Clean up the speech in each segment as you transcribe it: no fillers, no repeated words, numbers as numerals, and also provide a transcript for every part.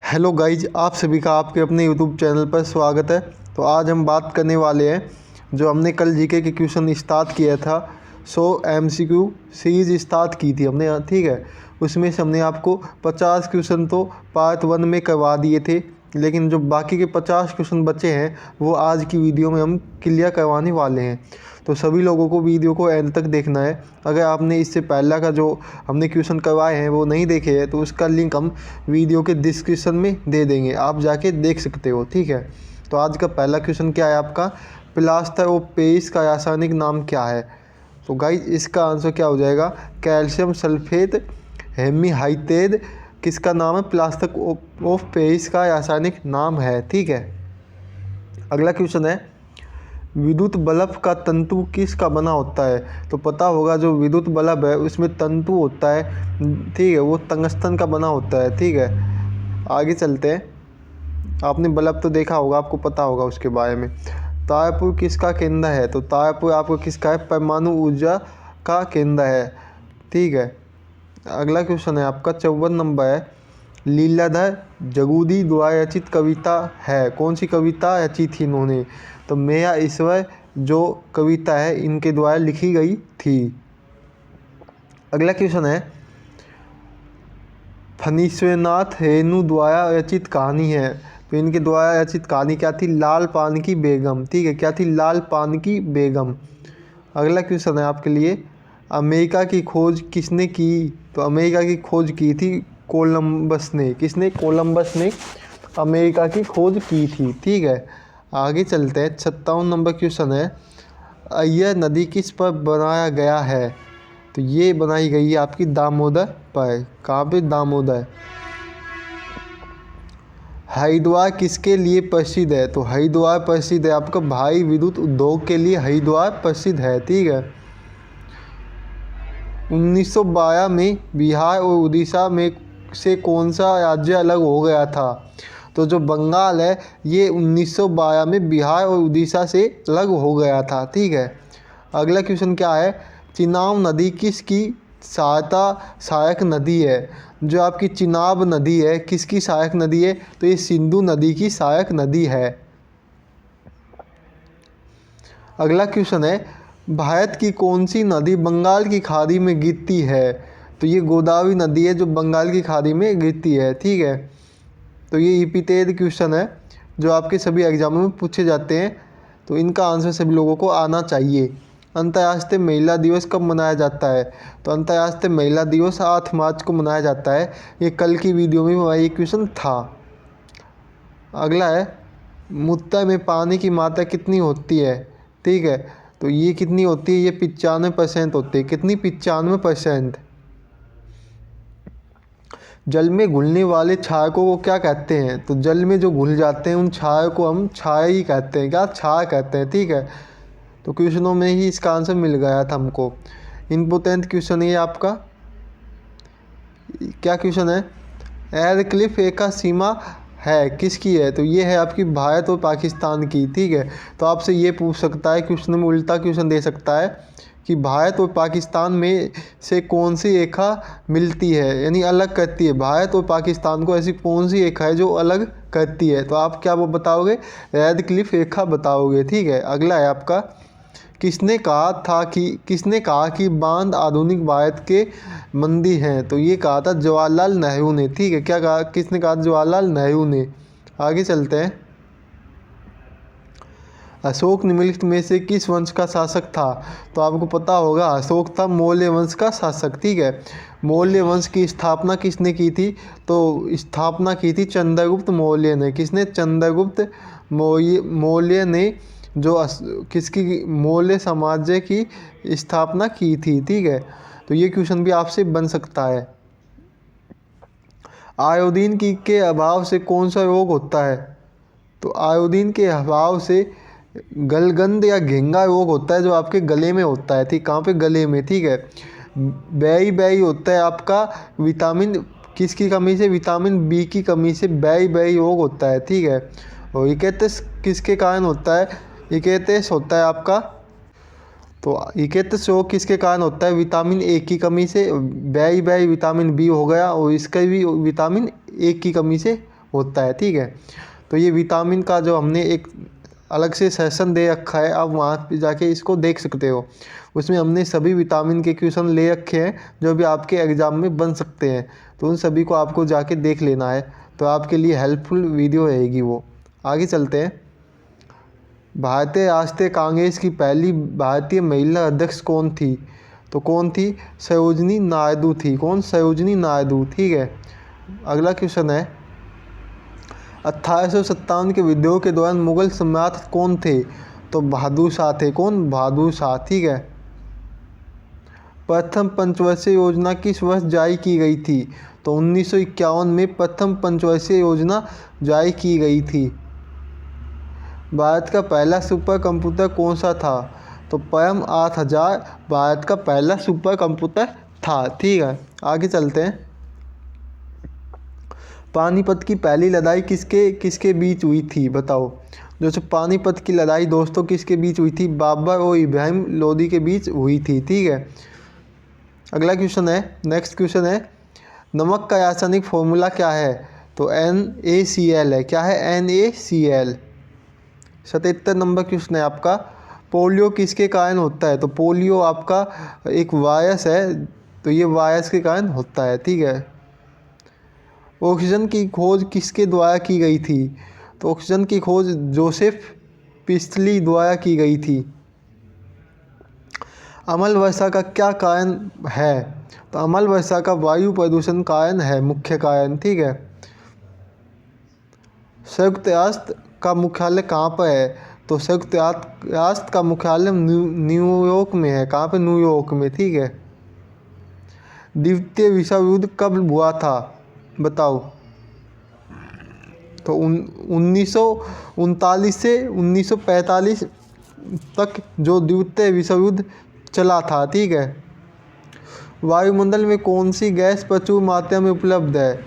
Hello guys, आप सभी का आपके अपने यूट्यूब चैनल पर स्वागत है। तो आज हम बात करने वाले हैं जो हमने कल जीके के क्वेश्चन स्टार्ट किया था। एमसीक्यू सीरीज स्टार्ट की थी हमने, ठीक है। उसमें से हमने आपको 50 क्वेश्चन तो पार्ट 1 में करवा दिए थे, लेकिन जो बाकी के 50 क्वेश्चन बचे हैं वो आज की वीडियो में हम क्लियर करवाने वाले हैं। तो सभी लोगों को वीडियो को एंड तक देखना है। अगर आपने इससे पहला का जो हमने क्वेश्चन करवाए हैं वो नहीं देखे हैं तो उसका लिंक हम वीडियो के डिस्क्रिप्शन में दे देंगे, आप जाके देख सकते हो, ठीक है। तो आज का पहला क्वेश्चन क्या है आपका, प्लास्टर ऑफ पेरिस का रासायनिक नाम क्या है। तो गाइस इसका आंसर क्या हो जाएगा, कैल्शियम सल्फेट हेमीहाइड्रेट किसका नाम है, प्लास्टर ऑफ पेरिस का रासायनिक नाम है, ठीक है। अगला क्वेश्चन है, विद्युत बल्ब का तंतु किसका बना होता है। तो पता होगा जो विद्युत बल्ब है उसमें तंतु होता है, ठीक है, वो टंगस्टन का बना होता है, ठीक है। आगे चलते हैं, आपने बल्ब तो देखा होगा, आपको पता होगा उसके बारे में। तारापुर किसका केंद्र है। तो तारापुर आपको किसका है, परमाणु ऊर्जा का केंद्र है, ठीक है। अगला क्वेश्चन है आपका 54 नंबर है, लीलाधर जगूदी द्वारा रचित कविता है, कौन सी कविता रची थी इन्होंने। तो मेरा ईश्वर जो कविता है इनके द्वारा लिखी गई थी। अगला क्वेश्चन है, फणीश्वरनाथ रेणु द्वारा रचित कहानी है। तो इनके द्वारा रचित कहानी क्या थी, लाल पान की बेगम, ठीक है, क्या थी, लाल पान की बेगम। अगला क्वेश्चन है आपके लिए, अमेरिका की खोज किसने की। तो अमेरिका की खोज की थी कोलंबस ने, किसने, कोलंबस ने अमेरिका की खोज की थी, ठीक है। आगे चलते हैं, 57 नंबर क्वेश्चन है, अय्यर नदी किस पर बनाया गया है। तो ये बनाई गई है आपकी दामोदर पर, कहाँ पे, दामोदर। हरिद्वार किसके लिए प्रसिद्ध है। तो हरिद्वार प्रसिद्ध है आपका भारी विद्युत उद्योग के लिए हरिद्वार प्रसिद्ध है, ठीक है। 1912 में बिहार और उड़ीसा में से कौन सा राज्य अलग हो गया था। तो जो बंगाल है ये 1912 में बिहार और उड़ीसा से अलग हो गया था, ठीक है। अगला क्वेश्चन क्या है, चिनाब नदी किसकी सहायक नदी है। जो आपकी चिनाब नदी है किसकी सहायक नदी है। तो ये सिंधु नदी की सहायक नदी है। अगला क्वेश्चन है, भारत की कौन सी नदी बंगाल की खाड़ी में गिरती है। तो ये गोदावरी नदी है जो बंगाल की खाड़ी में गिरती है, ठीक है। तो ये रिपीटेड क्वेश्चन है जो आपके सभी एग्जामों में पूछे जाते हैं, तो इनका आंसर सभी लोगों को आना चाहिए। अंतर्राष्ट्रीय महिला दिवस कब मनाया जाता है। तो अंतर्राष्ट्रीय महिला दिवस 8 मार्च को मनाया जाता है। ये कल की वीडियो में हमारा ये क्वेश्चन था। अगला है, मूत्र में पानी की मात्रा कितनी होती है, ठीक है। तो ये कितनी होती है, ये 95% होती है, कितनी, 95%। जल में घुलने वाले क्षारकों को क्या कहते हैं। तो जल में जो घुल जाते हैं उन क्षार को हम क्षार ही कहते हैं, क्या, क्षार कहते हैं, ठीक है। तो क्वेश्चनों में ही इसका आंसर मिल गया था हमको। इम्पोर्टेंट क्वेश्चन ये आपका क्या क्वेश्चन है, एयरक्लिफ रेखा सीमा है किसकी है। तो ये है आपकी भारत और पाकिस्तान की, ठीक है। तो आपसे ये पूछ सकता है, क्वेश्चन में उल्टा क्वेश्चन दे सकता है कि भारत और पाकिस्तान में से कौन सी रेखा मिलती है, यानी अलग करती है। भारत और पाकिस्तान को ऐसी कौन सी रेखा है जो अलग करती है। तो आप क्या वो बताओगे, रेडक्लिफ रेखा बताओगे, ठीक है। अगला है आपका, किसने कहा कि बांध आधुनिक भारत के मंदिर हैं। तो ये कहा था जवाहरलाल नेहरू ने, ठीक है। क्या कहा, किसने कहा, जवाहरलाल नेहरू ने। आगे चलते हैं, अशोक निम्नलिखित में से किस वंश का शासक था। तो आपको पता होगा अशोक था मौर्य वंश का शासक, ठीक है। मौर्य वंश की स्थापना किसने की थी। तो स्थापना की थी चंद्रगुप्त मौर्य ने, किसने, चंद्रगुप्त मौर्य ने, जो किसकी, मौर्य साम्राज्य की स्थापना की थी, ठीक है। तो ये क्वेश्चन भी आपसे बन सकता है। आयोडीन की के अभाव से कौन सा रोग होता है। तो आयोडीन के अभाव से गलगंद या घेंगा रोग होता है जो आपके गले में होता है, ठीक, कहाँ पे, गले में, ठीक है। बेरी होता है आपका विटामिन किसकी कमी से, विटामिन बी की कमी से बेरी रोग होता है, ठीक है। और इकेतस किसके कारण होता है, इकेतस होता है आपका, तो इकेतस रोग किसके कारण होता है, विटामिन ए की कमी से। बेरी विटामिन बी हो गया और इसका भी विटामिन ए की कमी से होता है, ठीक है। तो ये विटामिन का जो हमने एक अलग से सेशन दे रखा है, आप वहाँ पे जाके इसको देख सकते हो। उसमें हमने सभी विटामिन के क्वेश्चन ले रखे हैं जो भी आपके एग्ज़ाम में बन सकते हैं, तो उन सभी को आपको जाके देख लेना है, तो आपके लिए हेल्पफुल वीडियो रहेगी वो। आगे चलते हैं। भारतीय राष्ट्रीय कांग्रेस की पहली भारतीय महिला अध्यक्ष कौन थी? तो कौन थी? सरोजिनी नायडू थी। कौन? सरोजिनी नायडू, ठीक है। अगला क्वेश्चन है 1857 के विद्रोह के दौरान मुगल सम्राट कौन थे? तो बहादुर शाह थे। कौन? बहादुर शाह, ठीक है। प्रथम पंचवर्षीय योजना किस वर्ष जारी की गई थी? तो 1951 में प्रथम पंचवर्षीय योजना जारी की गई थी। भारत का पहला सुपर कंप्यूटर कौन सा था? तो परम 8000 भारत का पहला सुपर कंप्यूटर था, ठीक है। आगे चलते हैं। पानीपत की पहली लड़ाई किसके किसके बीच हुई थी? बताओ। जो पानीपत की लड़ाई दोस्तों किसके बीच हुई थी? बाबर और इब्राहिम लोदी के बीच हुई थी, ठीक है। अगला क्वेश्चन है, नेक्स्ट क्वेश्चन है, नमक का रासायनिक फॉर्मूला क्या है? तो NaCl है। क्या है? NaCl। 77 नंबर क्वेश्चन है आपका, पोलियो किसके कारण होता है? तो पोलियो आपका एक वायरस है, तो ये वायरस के कारण होता है, ठीक है। ऑक्सीजन की खोज किसके द्वारा की गई थी? तो ऑक्सीजन की खोज जोसेफ प्रिस्टली द्वारा की गई थी। अम्ल वर्षा का क्या कारण है? तो अम्ल वर्षा का वायु प्रदूषण कारण है, मुख्य कारण, ठीक है। संयुक्त राष्ट्र का मुख्यालय कहाँ पर है? तो संयुक्त राष्ट्र का मुख्यालय न्यूयॉर्क में है। कहाँ पे? न्यूयॉर्क में, ठीक है। द्वितीय विश्व युद्ध कब हुआ था? बताओ। तो 1939 से 1945 तक जो द्वितीय विश्व युद्ध चला था, ठीक है। वायुमंडल में कौन सी गैस प्रचुर मात्रा में उपलब्ध है?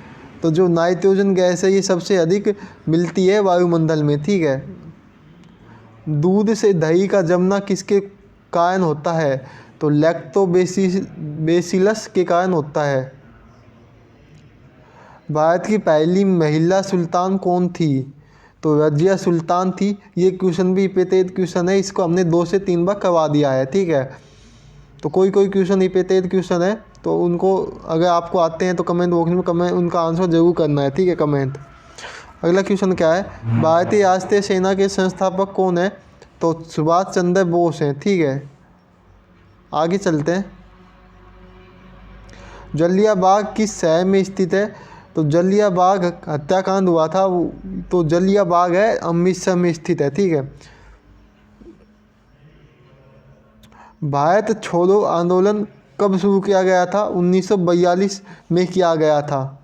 तो जो नाइट्रोजन गैस है ये सबसे अधिक मिलती है वायुमंडल में, ठीक है। दूध से दही का जमना किसके कारण होता है? तो लैक्टोबैसिलस के कारण होता है। भारत की पहली महिला सुल्तान कौन थी? तो रजिया सुल्तान थी। ये क्वेश्चन भी रिपीटेड क्वेश्चन है, इसको हमने 2 से 3 बार करवा दिया है, ठीक है। तो कोई कोई क्वेश्चन रिपीटेड क्वेश्चन है, तो उनको अगर आपको आते हैं तो कमेंट बॉक्स में कमेंट उनका आंसर जरूर करना है, ठीक है, कमेंट। अगला क्वेश्चन क्या है, भारतीय राष्ट्रीय सेना के संस्थापक कौन है? तो सुभाष चंद्र बोस हैं, ठीक है। आगे चलते हैं। जलिया बाग किस शहर में स्थित है? तो जलिया बाग हत्याकांड हुआ था, तो जलिया बाग है अमृतसर में स्थित है, ठीक है। भारत छोड़ो आंदोलन कब शुरू किया गया था? 1942 में किया गया था।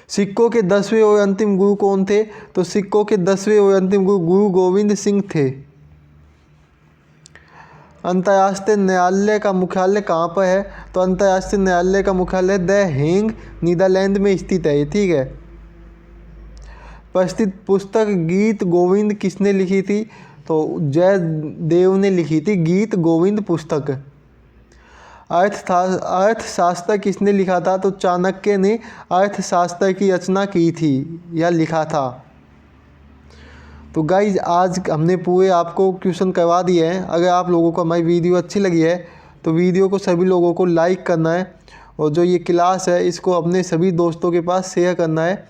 सिखों के 10वें और अंतिम गुरु कौन थे? तो सिखों के 10वें और अंतिम गुरु गुरु गोविंद सिंह थे। अंतर्राष्ट्रीय न्यायालय का मुख्यालय कहाँ पर है? तो अंतर्राष्ट्रीय न्यायालय का मुख्यालय द हेग नीदरलैंड में स्थित है, ठीक है। प्रसिद्ध पुस्तक गीत गोविंद किसने लिखी थी? तो जयदेव ने लिखी थी गीत गोविंद पुस्तक। अर्थशास्त्र किसने लिखा था? तो चाणक्य ने अर्थशास्त्र की रचना की थी या लिखा था। तो गाइज आज हमने पूरे आपको क्वेश्चन करवा दिए हैं। अगर आप लोगों को हमारी वीडियो अच्छी लगी है तो वीडियो को सभी लोगों को लाइक करना है, और जो ये क्लास है इसको अपने सभी दोस्तों के पास शेयर करना है।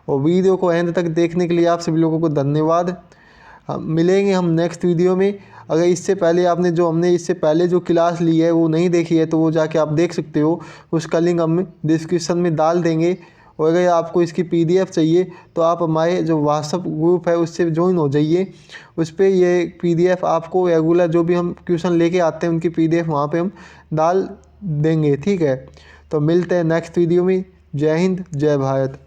और वीडियो को एंड तक देखने के लिए आप सभी लोगों को धन्यवाद। मिलेंगे हम नेक्स्ट वीडियो में। अगर इससे पहले हमने इससे पहले जो क्लास ली है वो नहीं देखी है तो वो जाके आप देख सकते हो, उसका लिंक हम डिस्क्रिप्शन में डाल देंगे। और अगर आपको इसकी PDF चाहिए तो आप हमारे जो व्हाट्सअप ग्रुप है उससे ज्वाइन हो जाइए। उस पर ये PDF आपको रेगुलर जो भी हम क्वेश्चन लेके आते हैं उनकी PDF वहाँ पे हम डाल देंगे, ठीक है। तो मिलते हैं नेक्स्ट वीडियो में। जय हिंद, जय भारत।